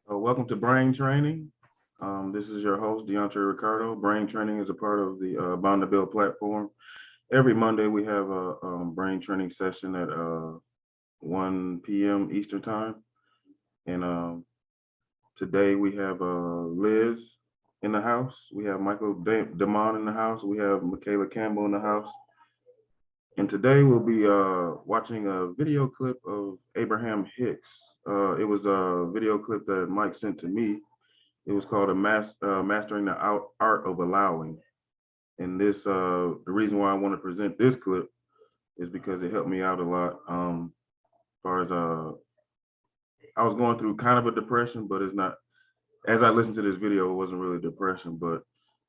Welcome to Brain Training. This is your host, Deontre Ricardo. Brain Training is a part of the Bound to Build platform. Every Monday, we have a brain training session at 1 p.m. Eastern Time. And today we have Liz in the house. We have Michael Damon in the house. We have Michaela Campbell in the house. And today we'll be watching a video clip of Abraham Hicks. It was a video clip that Mike sent to me. It was called Mastering the Art of Allowing. And this, the reason why I want to present this clip is because it helped me out a lot. As far as I was going through kind of a depression, but it's not, as I listened to this video, it wasn't really depression, but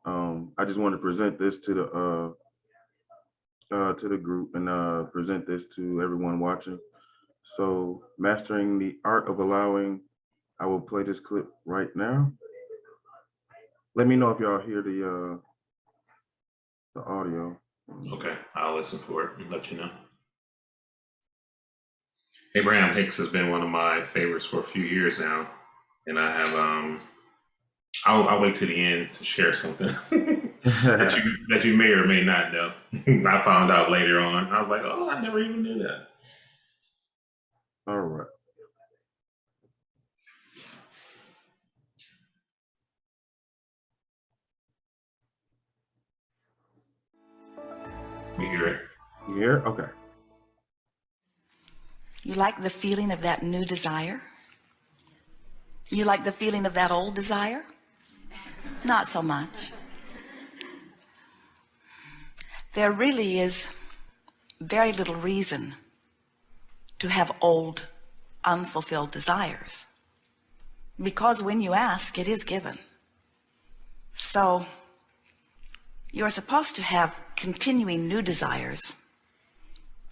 I just wanted to present this to the group and present this to everyone watching. So Mastering the Art of Allowing, I will play this clip right now. Let me know if y'all hear the audio. Okay, I'll listen for it and let you know. Abraham Hicks has been one of my favorites for a few years now, and I have I'll wait to the end to share something that you may or may not know. I found out later on. I was like, oh, I never even knew that. All right. You hear it? You hear it? Okay. You like the feeling of that new desire? You like the feeling of that old desire? Not so much. There really is very little reason to have old, unfulfilled desires, because when you ask, it is given. So you're supposed to have continuing new desires.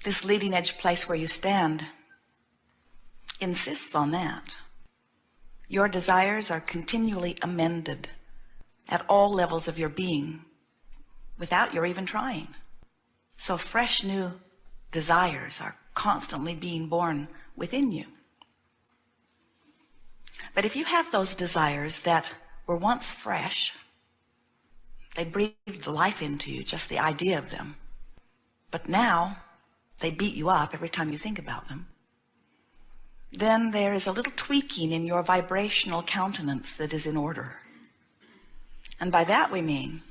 This leading edge place where you stand insists on that. Your desires are continually amended at all levels of your being without your even trying. So fresh new desires are constantly being born within you. But if you have those desires that were once fresh, they breathed life into you, just the idea of them, but now they beat you up every time you think about them, then there is a little tweaking in your vibrational countenance that is in order. And by that we mean,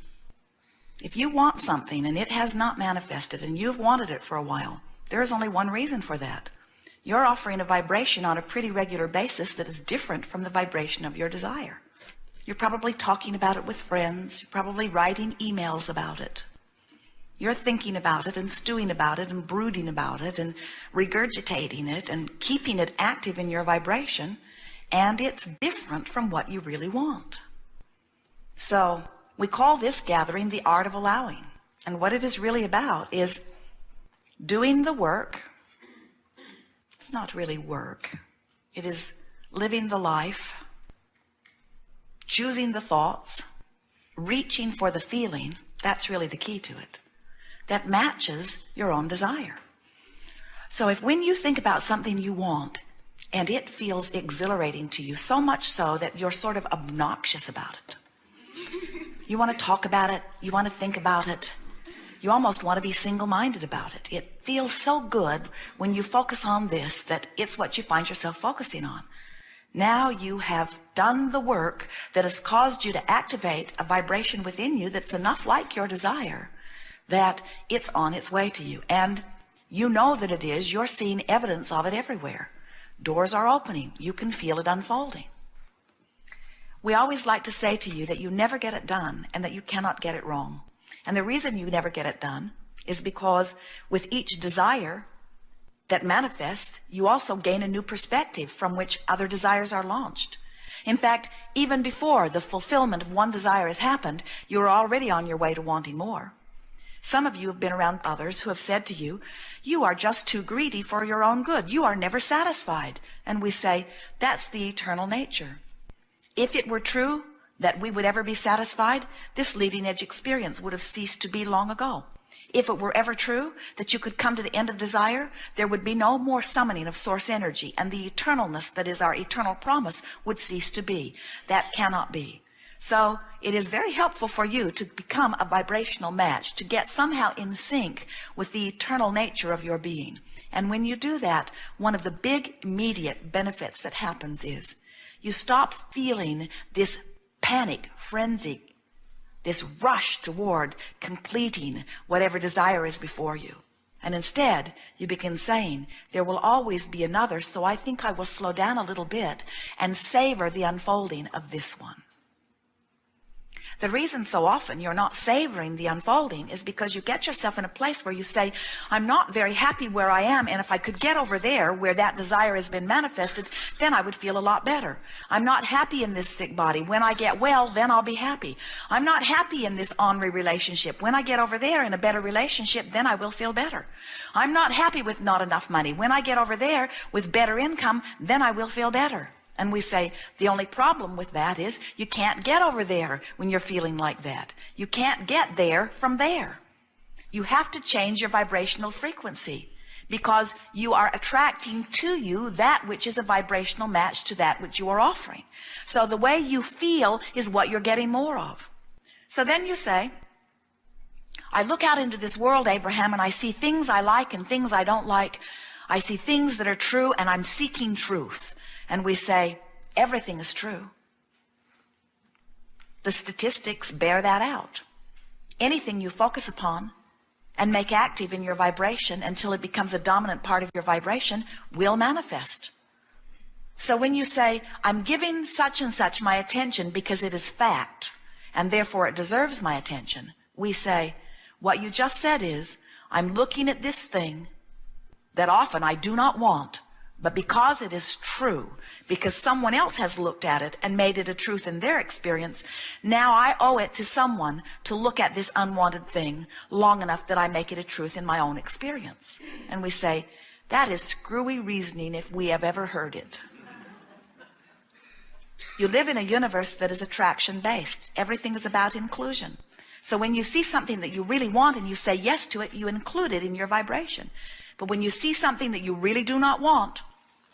if you want something and it has not manifested and you've wanted it for a while, there is only one reason for that. You're offering a vibration on a pretty regular basis that is different from the vibration of your desire. You're probably talking about it with friends. You're probably writing emails about it. You're thinking about it and stewing about it and brooding about it and regurgitating it and keeping it active in your vibration, and it's different from what you really want. So we call this gathering the art of allowing, and what it is really about is doing the work. It's not really work. It is living the life, choosing the thoughts, reaching for the feeling. That's really the key to it, that matches your own desire. So if when you think about something you want and it feels exhilarating to you, so much so that you're sort of obnoxious about it, you want to talk about it, you want to think about it, you almost want to be single-minded about it. It feels so good when you focus on this that it's what you find yourself focusing on. Now you have done the work that has caused you to activate a vibration within you that's enough like your desire that it's on its way to you. And you know that it is. You're seeing evidence of it everywhere. Doors are opening. You can feel it unfolding. We always like to say to you that you never get it done and that you cannot get it wrong. And the reason you never get it done is because with each desire that manifests, you also gain a new perspective from which other desires are launched. In fact, even before the fulfillment of one desire has happened, you're already on your way to wanting more. Some of you have been around others who have said to you, you are just too greedy for your own good. You are never satisfied. And we say, that's the eternal nature. If it were true that we would ever be satisfied, this leading edge experience would have ceased to be long ago. If it were ever true that you could come to the end of desire, there would be no more summoning of source energy, and the eternalness that is our eternal promise would cease to be. That cannot be. So it is very helpful for you to become a vibrational match, to get somehow in sync with the eternal nature of your being. And when you do that, one of the big immediate benefits that happens is you stop feeling this panic, frenzy, this rush toward completing whatever desire is before you. And instead, you begin saying, there will always be another, so I think I will slow down a little bit and savor the unfolding of this one. The reason so often you're not savoring the unfolding is because you get yourself in a place where you say, I'm not very happy where I am, and if I could get over there where that desire has been manifested, then I would feel a lot better. I'm not happy in this sick body. When I get well, then I'll be happy. I'm not happy in this ornery relationship. When I get over there in a better relationship, then I will feel better. I'm not happy with not enough money. When I get over there with better income, then I will feel better. And we say, the only problem with that is you can't get over there when you're feeling like that. You can't get there from there. You have to change your vibrational frequency because you are attracting to you that which is a vibrational match to that which you are offering. So the way you feel is what you're getting more of. So then you say, I look out into this world, Abraham, and I see things I like and things I don't like. I see things that are true, and I'm seeking truth. And we say, everything is true. The statistics bear that out. Anything you focus upon and make active in your vibration until it becomes a dominant part of your vibration will manifest. So when you say, I'm giving such and such my attention because it is fact, and therefore it deserves my attention, we say, what you just said is, I'm looking at this thing that often I do not want, but because it is true, because someone else has looked at it and made it a truth in their experience, now I owe it to someone to look at this unwanted thing long enough that I make it a truth in my own experience. And we say, that is screwy reasoning if we have ever heard it. You live in a universe that is attraction-based. Everything is about inclusion. So when you see something that you really want and you say yes to it, you include it in your vibration. But when you see something that you really do not want,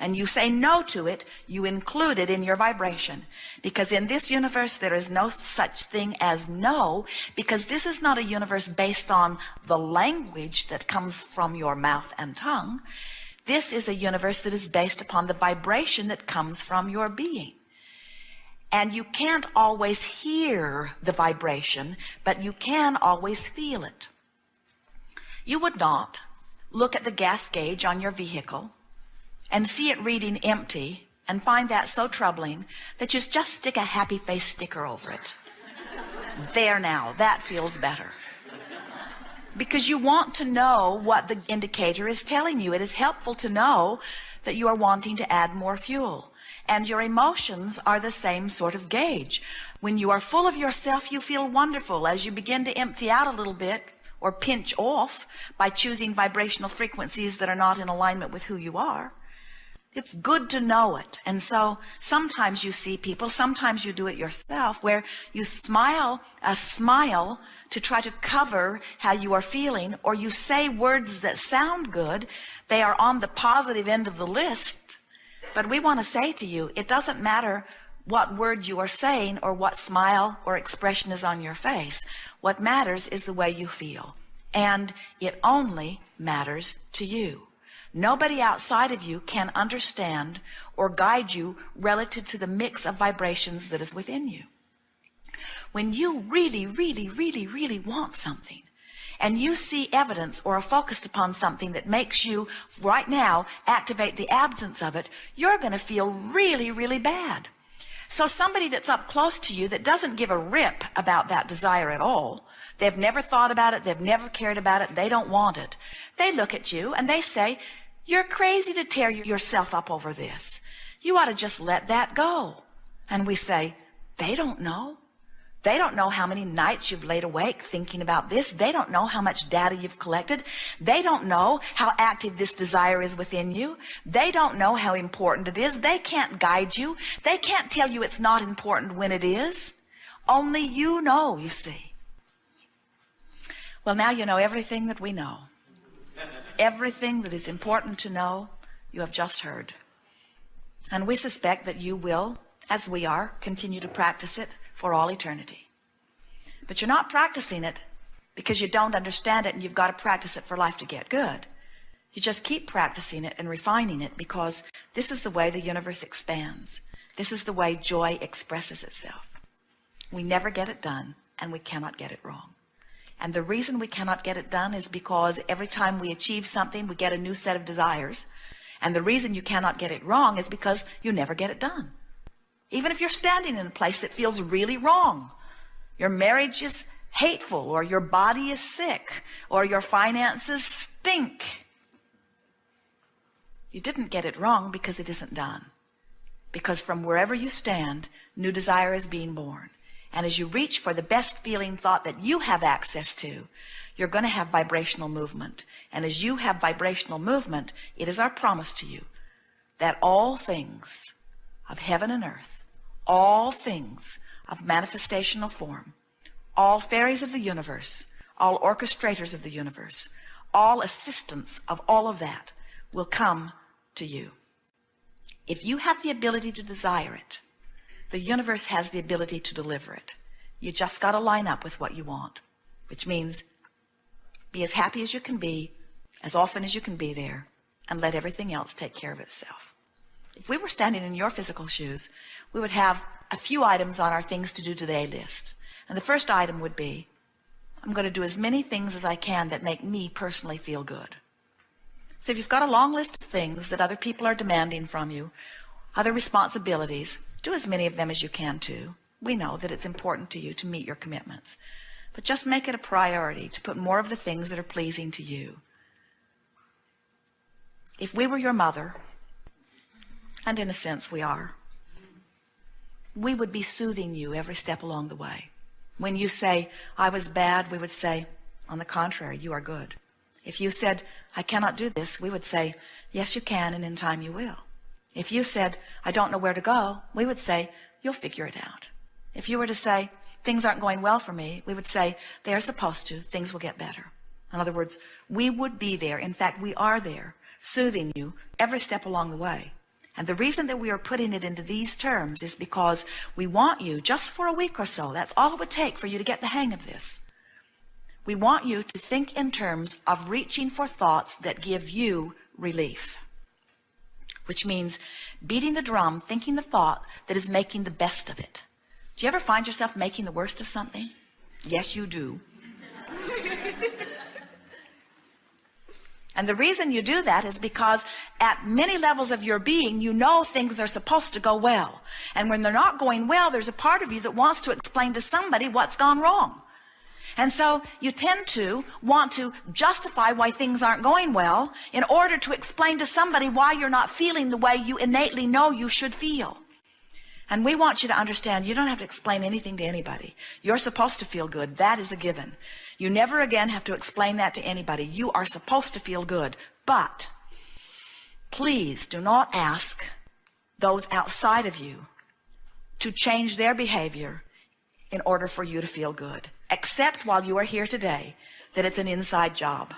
and you say no to it, you include it in your vibration. Because in this universe, there is no such thing as no, because this is not a universe based on the language that comes from your mouth and tongue. This is a universe that is based upon the vibration that comes from your being. And you can't always hear the vibration, but you can always feel it. You would not look at the gas gauge on your vehicle and see it reading empty and find that so troubling that you just stick a happy face sticker over it. There now, that feels better. Because you want to know what the indicator is telling you. It is helpful to know that you are wanting to add more fuel. And your emotions are the same sort of gauge. When you are full of yourself, you feel wonderful. As you begin to empty out a little bit or pinch off by choosing vibrational frequencies that are not in alignment with who you are, it's good to know it. And so sometimes you see people, sometimes you do it yourself, where you smile a smile to try to cover how you are feeling, or you say words that sound good. They are on the positive end of the list. But we want to say to you, it doesn't matter what word you are saying or what smile or expression is on your face. What matters is the way you feel. And it only matters to you. Nobody outside of you can understand or guide you relative to the mix of vibrations that is within you. When you really, really, really, really want something, and you see evidence or are focused upon something that makes you right now activate the absence of it, you're going to feel really, really bad. So somebody that's up close to you that doesn't give a rip about that desire at all, they've never thought about it, they've never cared about it, they don't want it. They look at you and they say, you're crazy to tear yourself up over this. You ought to just let that go. And we say, they don't know. They don't know how many nights you've laid awake thinking about this. They don't know how much data you've collected. They don't know how active this desire is within you. They don't know how important it is. They can't guide you. They can't tell you it's not important when it is. Only you know, you see. Well, now you know everything that we know. Everything that is important to know, you have just heard. And we suspect that you will, as we are, continue to practice it for all eternity. But you're not practicing it because you don't understand it and you've got to practice it for life to get good. You just keep practicing it and refining it because this is the way the universe expands. This is the way joy expresses itself. We never get it done and we cannot get it wrong. And the reason we cannot get it done is because every time we achieve something, we get a new set of desires. And the reason you cannot get it wrong is because you never get it done. Even if you're standing in a place that feels really wrong, your marriage is hateful, or your body is sick, or your finances stink. You didn't get it wrong because it isn't done. Because from wherever you stand, new desire is being born. And as you reach for the best feeling thought that you have access to, you're going to have vibrational movement. And as you have vibrational movement, it is our promise to you that all things of heaven and earth, all things of manifestational form, all fairies of the universe, all orchestrators of the universe, all assistants of all of that will come to you. If you have the ability to desire it, the universe has the ability to deliver it. You just got to line up with what you want, which means be as happy as you can be, as often as you can be there, and let everything else take care of itself. If we were standing in your physical shoes, we would have a few items on our things to do today list. And the first item would be, I'm going to do as many things as I can that make me personally feel good. So if you've got a long list of things that other people are demanding from you, other responsibilities, do as many of them as you can too. We know that it's important to you to meet your commitments. But just make it a priority to put more of the things that are pleasing to you. If we were your mother, and in a sense we are, we would be soothing you every step along the way. When you say, I was bad, we would say, on the contrary, you are good. If you said, I cannot do this, we would say, yes, you can, and in time you will. If you said, I don't know where to go, we would say, you'll figure it out. If you were to say, things aren't going well for me, we would say, they're supposed to, things will get better. In other words, we would be there. In fact, we are there, soothing you every step along the way. And the reason that we are putting it into these terms is because we want you, just for a week or so, that's all it would take for you to get the hang of this. We want you to think in terms of reaching for thoughts that give you relief, which means beating the drum, thinking the thought that is making the best of it. Do you ever find yourself making the worst of something? Yes, you do. And the reason you do that is because at many levels of your being, you know things are supposed to go well. And when they're not going well, there's a part of you that wants to explain to somebody what's gone wrong. And so you tend to want to justify why things aren't going well in order to explain to somebody why you're not feeling the way you innately know you should feel. And we want you to understand you don't have to explain anything to anybody. You're supposed to feel good. That is a given. You never again have to explain that to anybody. You are supposed to feel good. But please do not ask those outside of you to change their behavior in order for you to feel good. Except while you are here today, that it's an inside job,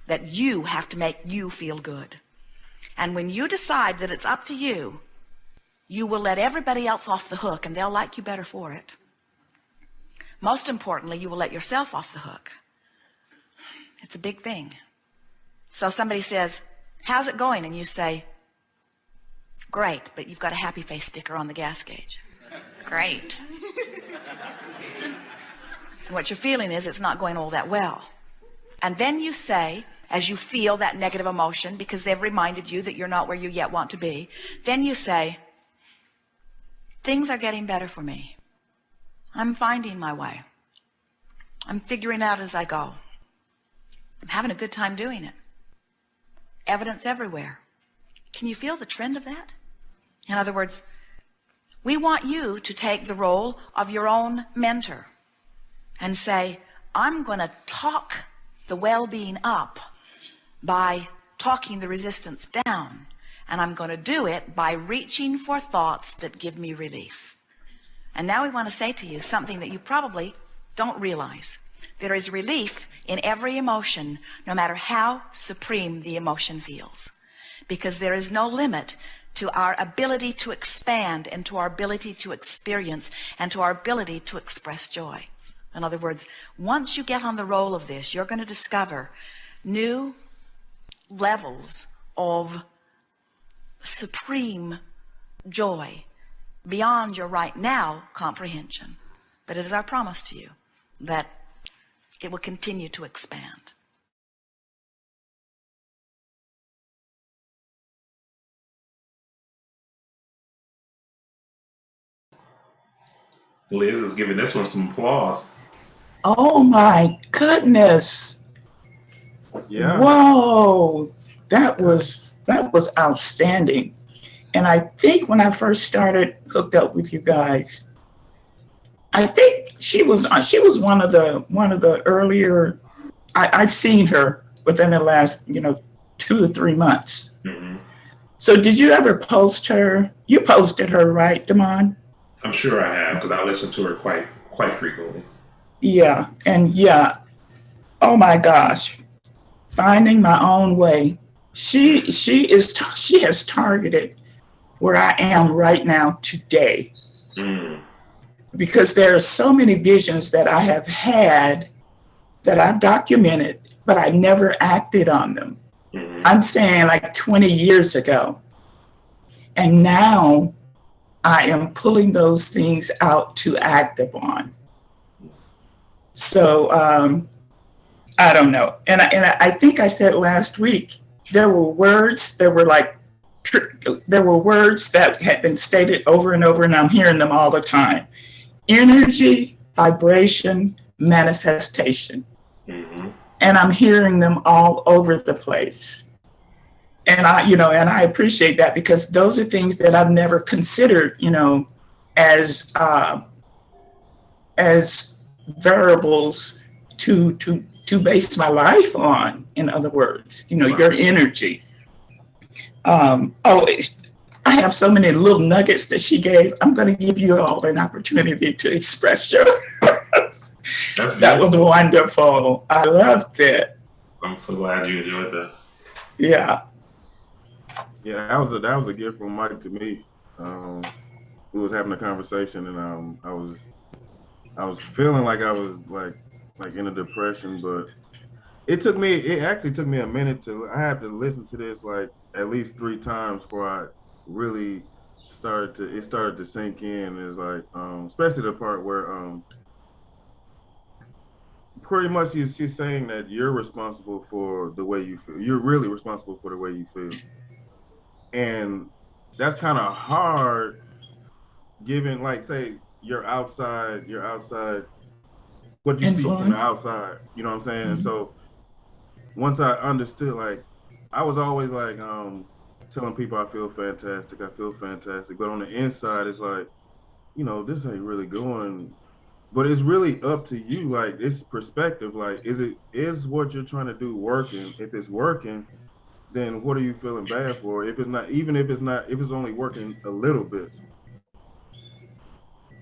that you have to make you feel good. And when you decide that it's up to you, you will let everybody else off the hook and they'll like you better for it. Most importantly, you will let yourself off the hook. It's a big thing. So somebody says, how's it going? And you say, great, but you've got a happy face sticker on the gas gauge. Great. And what you're feeling is it's not going all that well. And then you say, as you feel that negative emotion, because they've reminded you that you're not where you yet want to be, then you say, things are getting better for me. I'm finding my way. I'm figuring out as I go. I'm having a good time doing it. Evidence everywhere. Can you feel the trend of that? In other words, we want you to take the role of your own mentor and say, I'm going to talk the well-being up by talking the resistance down. And I'm going to do it by reaching for thoughts that give me relief. And now we want to say to you something that you probably don't realize. There is relief in every emotion, no matter how supreme the emotion feels, because there is no limit to our ability to expand and to our ability to experience and to our ability to express joy. In other words, once you get on the roll of this, you're going to discover new levels of supreme joy beyond your right now comprehension. But it is our promise to you that it will continue to expand. Liz is giving this one some applause. Oh my goodness. Yeah. Whoa. That was outstanding. And I think when I first started hooked up with you guys, I think she was one of the earlier. I've seen her within the last 2 to 3 months. Mm-hmm. So did you ever post her? You posted her, right, Damon? I'm sure I have, because I listen to her quite frequently. Yeah, and yeah. Oh my gosh, finding my own way. She has targeted where I am right now today. Mm. Because there are so many visions that I have had that I've documented, but I never acted on them. Mm-hmm. I'm saying like 20 years ago. And now I am pulling those things out to act upon. So I don't know. And I think I said last week, there were words that had been stated over and over, and I'm hearing them all the time. Energy, vibration, manifestation. Mm-hmm. And I'm hearing them all over the place. And I appreciate that, because those are things that I've never considered, as variables to base my life on. In other words, your energy. I have so many little nuggets that she gave. I'm going to give you all an opportunity to express yours. That was wonderful. I loved it. I'm so glad you enjoyed that. Yeah. Yeah, that was a gift from Mike to me. We was having a conversation, and I was feeling like I was like in a depression, but it actually took me a minute I had to listen to this like at least 3 times before I really started to sink in. Is like especially the part where pretty much she's saying that you're responsible for the way you feel. You're really responsible for the way you feel. And that's kind of hard given, like, say you're outside what you see from the outside, you know what I'm saying? Mm-hmm. And so once I understood, like, I was always like telling people I feel fantastic, but on the inside it's like, this ain't really going. But it's really up to you. Like, it's perspective. Like, is what you're trying to do working? If it's working, then what are you feeling bad for? If it's not, if it's only working a little bit,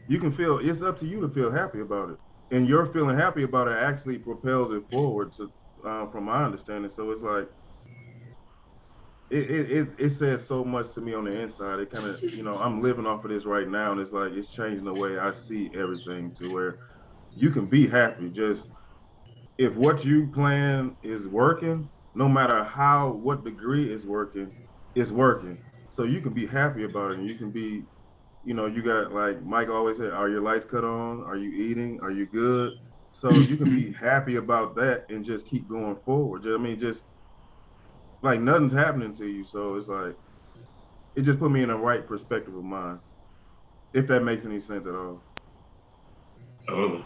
you can feel, it's up to you to feel happy about it. And your feeling happy about it actually propels it forward, from my understanding. So it's like, it says so much to me on the inside. It kind of, I'm living off of this right now, and it's like, it's changing the way I see everything to where you can be happy. Just if what you plan is working, no matter what degree is working, it's working. So you can be happy about it, and you can be, you got, like Mike always said, are your lights cut on? Are you eating? Are you good? So you can be happy about that and just keep going forward. Just like nothing's happening to you. So it's like, it just put me in the right perspective of mind, if that makes any sense at all. Totally.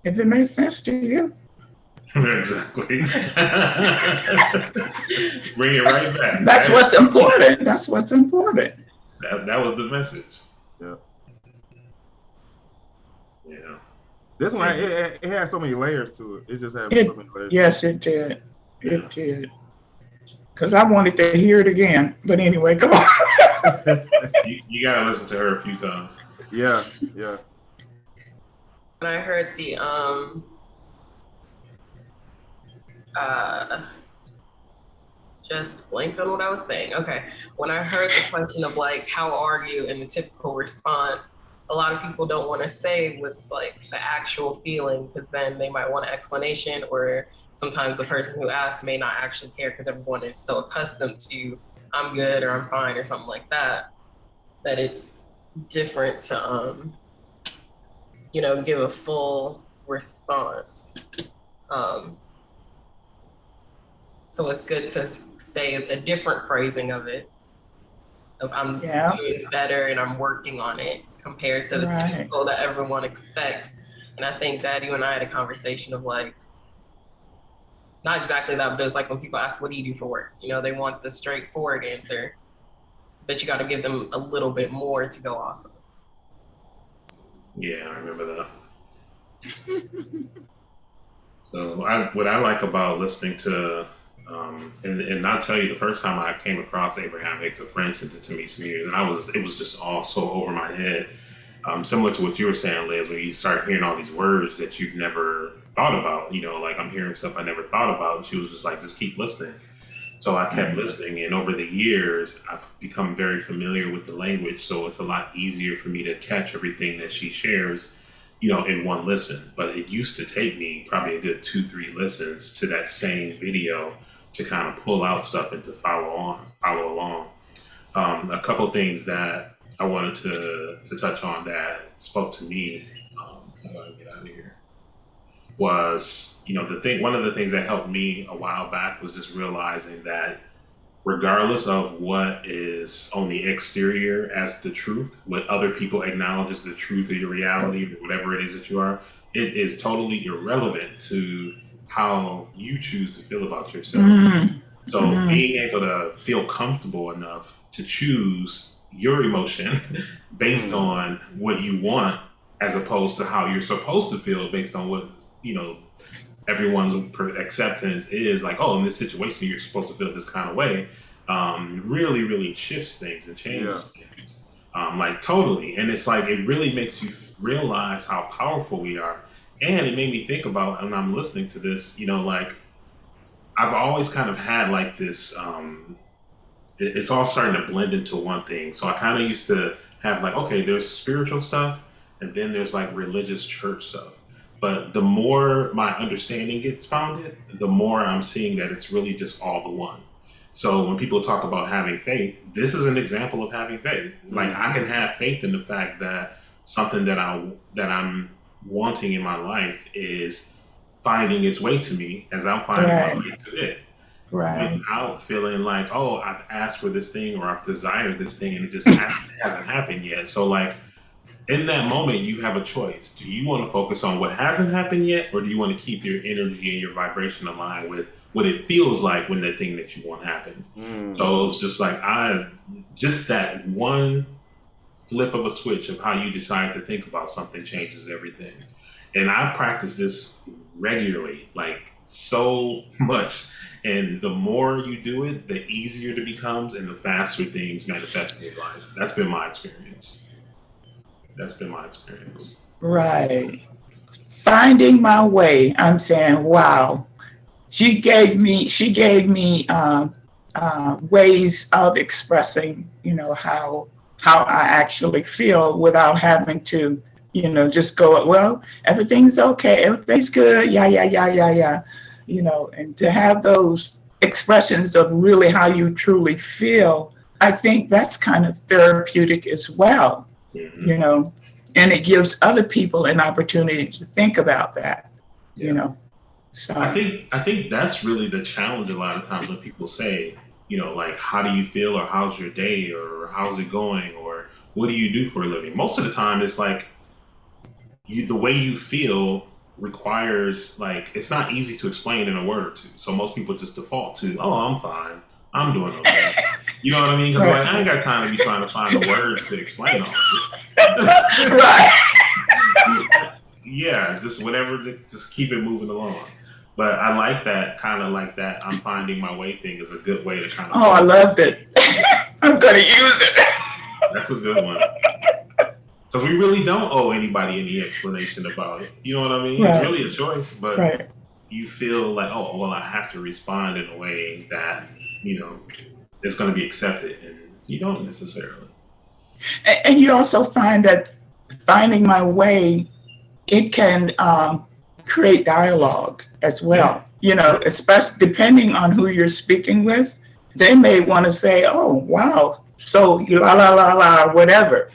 If it makes sense to you. Exactly. Bring it right back. That's what's important. That's what's important. That was the message. Yeah. Yeah. This one, it has so many layers to it. It just has so many layers. Yes, it did. It did. Because I wanted to hear it again. But anyway, go on. You got to listen to her a few times. Yeah. I heard the just blanked on what I was saying. Okay. When I heard the question of like, how are you? And the typical response, a lot of people don't want to say with like the actual feeling, because then they might want an explanation, or sometimes the person who asked may not actually care because everyone is so accustomed to I'm good or I'm fine or something like that, that it's different to, give a full response. So it's good to say a different phrasing of it. Of I'm doing better and I'm working on it, compared to the typical that everyone expects. And I think Dad, you and I had a conversation of like, not exactly that, but it's like when people ask, what do you do for work? They want the straightforward answer, but you got to give them a little bit more to go off of. Yeah, I remember that. So what I like about listening to, and I'll tell you, the first time I came across Abraham Hicks, a friend sent it to me some years, and it was just all so over my head. Similar to what you were saying, Liz, when you start hearing all these words that you've never thought about, like I'm hearing stuff I never thought about. And she was just like, just keep listening. So I kept listening, and over the years, I've become very familiar with the language. So it's a lot easier for me to catch everything that she shares, in one listen. But it used to take me probably a good 2-3 listens to that same video to kind of pull out stuff and to follow along. A couple things that I wanted to touch on that spoke to me, how do I get out of here, was, one of the things that helped me a while back was just realizing that regardless of what is on the exterior as the truth, what other people acknowledge as the truth or your reality, or whatever it is that you are, it is totally irrelevant to how you choose to feel about yourself. So being able to feel comfortable enough to choose your emotion based on what you want, as opposed to how you're supposed to feel based on what, everyone's acceptance is like, oh, in this situation, you're supposed to feel this kind of way, really, really shifts things and changes things. Like totally. And it's like, it really makes you realize how powerful we are. And it made me think about, and I'm listening to this, like I've always kind of had like this, it's all starting to blend into one thing. So I kind of used to have like, okay, there's spiritual stuff, and then there's like religious church stuff. But the more my understanding gets founded, the more I'm seeing that it's really just all the one. So when people talk about having faith, this is an example of having faith. Like I can have faith in the fact that something that I'm wanting in my life is finding its way to me as I'm finding my way to it. Right. Without feeling like, oh, I've asked for this thing or I've desired this thing and it just hasn't happened yet. So like, in that moment, you have a choice. Do you want to focus on what hasn't happened yet, or do you want to keep your energy and your vibration aligned with what it feels like when that thing that you want happens? So it's just like, just that one flip of a switch of how you decide to think about something changes everything. And I practice this regularly, like so much. And the more you do it, the easier it becomes and the faster things manifest in your life. That's been my experience. Right. Finding my way. I'm saying, wow. She gave me ways of expressing, how I actually feel without having to, just go, well, everything's okay, everything's good, yeah. And to have those expressions of really how you truly feel, I think that's kind of therapeutic as well. And it gives other people an opportunity to think about that, So I think that's really the challenge a lot of times when people say, like, how do you feel, or how's your day, or how's it going, or what do you do for a living? Most of the time it's like the way you feel requires, like, it's not easy to explain in a word or two. So most people just default to, oh, I'm fine, I'm doing okay. You know what I mean? Because like, I ain't got time to be trying to find the words to explain all this. Right. Yeah, just whatever, just keep it moving along. But I like that, kind of like that I'm finding my way thing is a good way to kind of... Oh, I loved it. I'm going to use it. That's a good one. Because we really don't owe anybody any explanation about it. You know what I mean? Right. It's really a choice, but Right. you feel like, oh, well, I have to respond in a way that, is going to be accepted. And you don't necessarily. And you also find that finding my way, it can create dialogue as well. Especially depending on who you're speaking with, they may want to say, oh, wow, so you la la la la, whatever,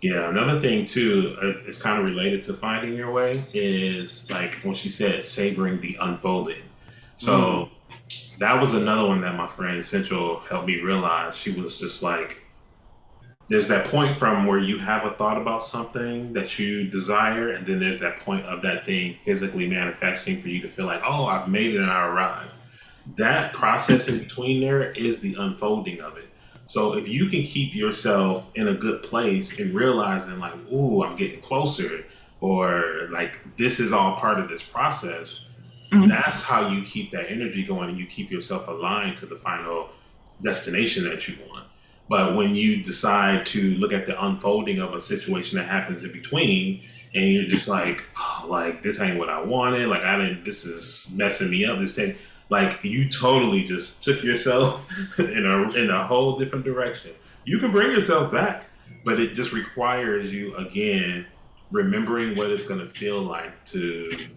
Yeah, another thing too, is kind of related to finding your way, is like when she said savoring the unfolding. So that was another one that my friend Essential helped me realize. She was just like, there's that point from where you have a thought about something that you desire, and then there's that point of that thing physically manifesting for you to feel like, oh, I've made it and I arrived. That process in between there is the unfolding of it. So if you can keep yourself in a good place and realizing like, ooh, I'm getting closer, or like this is all part of this process, that's how you keep that energy going and you keep yourself aligned to the final destination that you want. But when you decide to look at the unfolding of a situation that happens in between, and you're just like, oh, like this ain't what I wanted, like this is messing me up, this thing, like you totally just took yourself in a whole different direction. You can bring yourself back, but it just requires you, again, remembering what it's going to feel like to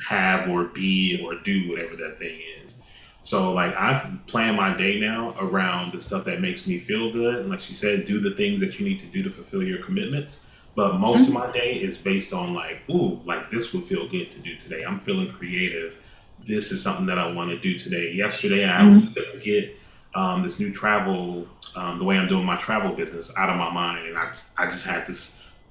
have or be or do whatever that thing is. So like I've planned my day now around the stuff that makes me feel good. And like she said, do the things that you need to do to fulfill your commitments. But most of my day is based on like, ooh, like this would feel good to do today. I'm feeling creative. This is something that I want to do today. Yesterday, I was going to get this new travel, the way I'm doing my travel business out of my mind. And I just had to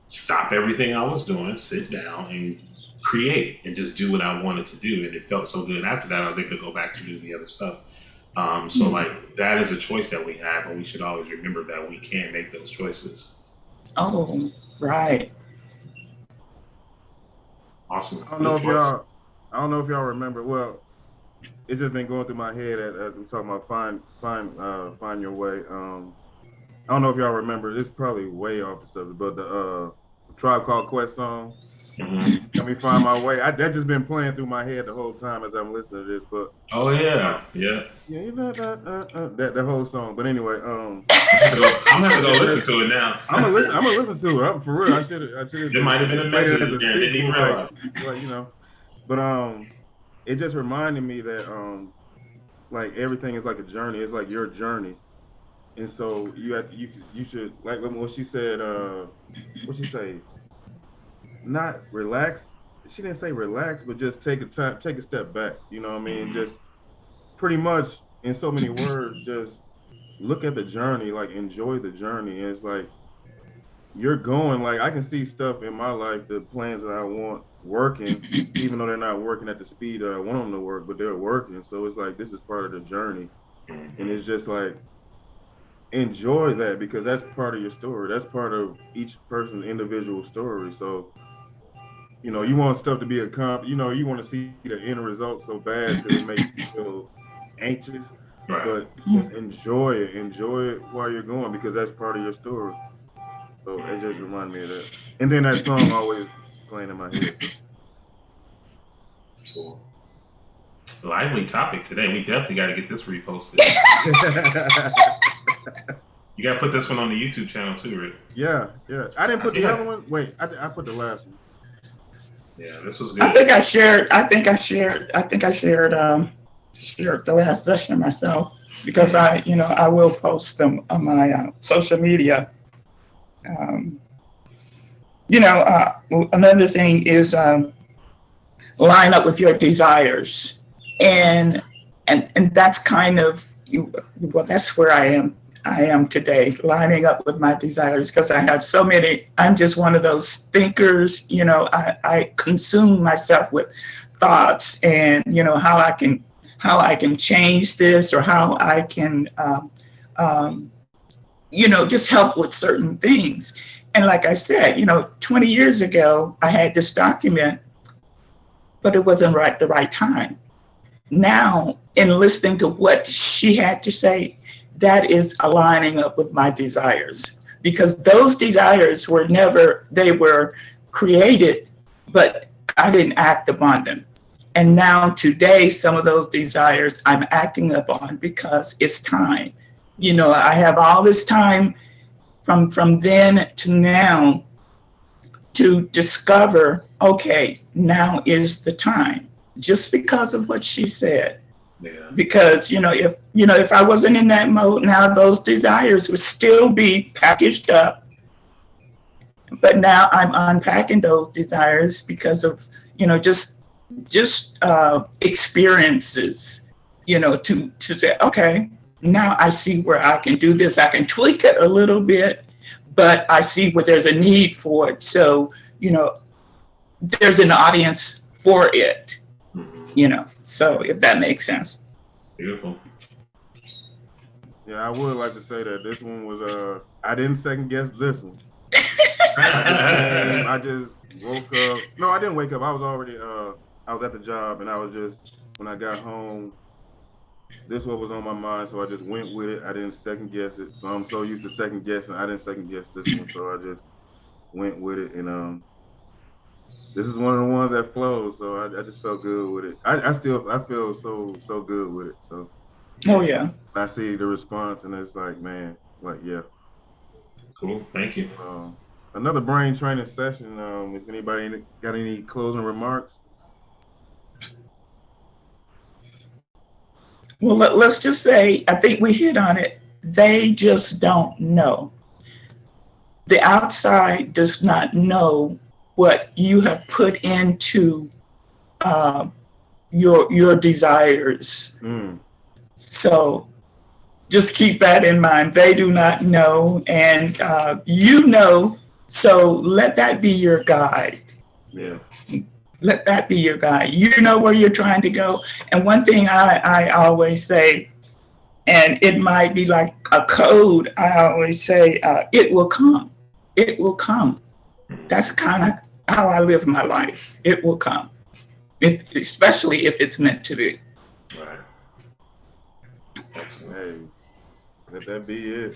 stop everything I was doing, sit down and create and just do what I wanted to do. And it felt so good. And after that, I was able to go back to do the other stuff. So like that is a choice that we have, and we should always remember that we can make those choices. Oh, right. Awesome. I don't know if y'all remember. Well, it's just been going through my head as we talking about find your way. I don't know if y'all remember. It's probably way off the subject, but the Tribe Called Quest song. Let me find my way. That just been playing through my head the whole time as I'm listening to this. But oh yeah, that whole song. But anyway, I'm gonna have to go listen to it now. I'm gonna listen to it. For real, I should. It might have been a message there. Didn't even realize. Like, but it just reminded me that like everything is like a journey. It's like your journey, and so you should, like what she said. What she say? Not relax. She didn't say relax, but just take a step back. You know what I mean? Just pretty much in so many words, just look at the journey, like enjoy the journey. And it's like you're going, like I can see stuff in my life, the plans that I want working, even though they're not working at the speed that I want them to work, but they're working. So it's like this is part of the journey. And it's just like enjoy that, because that's part of your story. That's part of each person's individual story. So you want stuff to be accomplished. You want to see the end result so bad till it makes you feel anxious. Right. But just enjoy it while you're going, because that's part of your story. So it just reminded me of that. And then that song always playing in my head. So. Cool. Lively topic today. We definitely got to get this reposted. You got to put this one on the YouTube channel too, Rick. Yeah. I didn't put the other one. Wait, I put the last one. Yeah, this was good. I think I shared the last session myself, because I will post them on my social media. Another thing is line up with your desires, and that's kind of that's where I am today, lining up with my desires, because I have so many. I'm just one of those thinkers. I consume myself with thoughts, and how I can change this, or how I can just help with certain things. And like I said, 20 years ago I had this document, but it wasn't the right time. Now, in listening to what she had to say, that is aligning up with my desires. because those desires were never, they were created, but I didn't act upon them. And now today, some of those desires I'm acting upon because it's time. You know, I have all this time from then to now to discover, okay, now is the time, just because of what she said. Yeah. Because, if I wasn't in that mode, now those desires would still be packaged up. But now I'm unpacking those desires because of, just experiences, to say, okay, now I see where I can do this. I can tweak it a little bit, but I see where there's a need for it. So, there's an audience for it, so if that makes sense. Beautiful. Yeah, I would like to say that this one was, I didn't second guess this one. I just woke up. No, I didn't wake up. I was already, I was at the job, and I was just, when I got home, this what was on my mind, so I just went with it. I didn't second guess it. So I'm so used to second guessing. I didn't second guess this one, so I just went with it. And this is one of the ones that flows, so I just felt good with it. I feel so good with it. So Oh yeah. I see the response, and it's like, man, yeah. Cool. Thank you. Another brain training session. If anybody got any closing remarks? Well, let's just say, I think we hit on it. They just don't know. The outside does not know what you have put into your desires. So just keep that in mind. They do not know, and so let that be your guide. Yeah. Let that be your guide. You know where you're trying to go. And one thing I always say, and it might be like a code, I always say, it will come. It will come. That's kind of how I live my life. It will come, especially if it's meant to be. Right. Excellent. Hey, let that be it.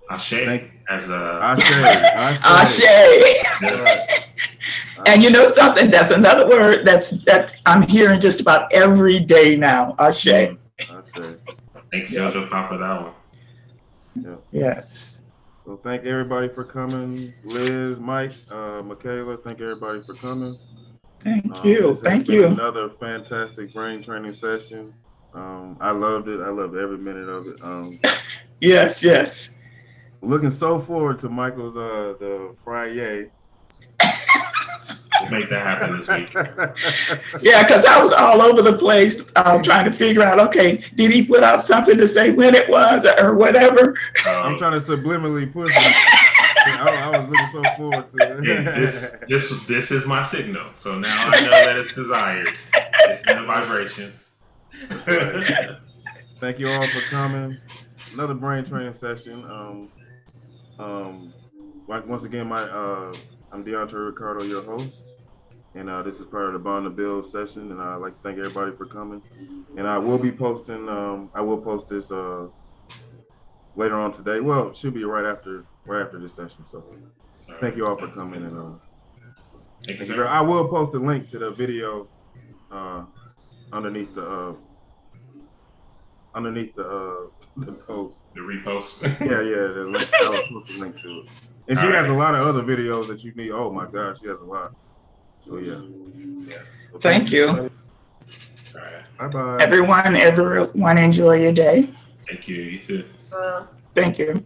Ashe, Thank- as a Ashe. Ashe. And you know something? That's another word that I'm hearing just about every day now. Ashe. Ashe. thanks, Jojo, for that one. Yes. So thank everybody for coming. Liz, Mike, Michaela, thank everybody for coming. Thank you. This has Thank been you. Another fantastic brain training session. I loved it. I loved every minute of it. Yes, yes. Looking so forward to Michael's the Friday. We'll make that happen this week. Yeah, because I was all over the place trying to figure out, okay, did he put out something to say when it was or whatever? I'm trying to subliminally push it. I was looking so forward to it. This is my signal. So now I know that it's desired. It's in the vibrations. Thank you all for coming. Another brain training session. Once again, I'm DeAndre Ricardo, your host, and this is part of the Bond to Build session. And I'd like to thank everybody for coming. And I will be posting. I will post this later on today. Well, it should be right after this session. So thank you all for coming. And Thank you, sir. I will post a link to the video underneath the post. The repost. Yeah, the link. I will post a link to it. And she has a lot of other videos that you need. Oh my gosh, she has a lot. So yeah. So Thank you. All right. Bye bye. Everyone enjoy your day. Thank you. You too. So Thank you.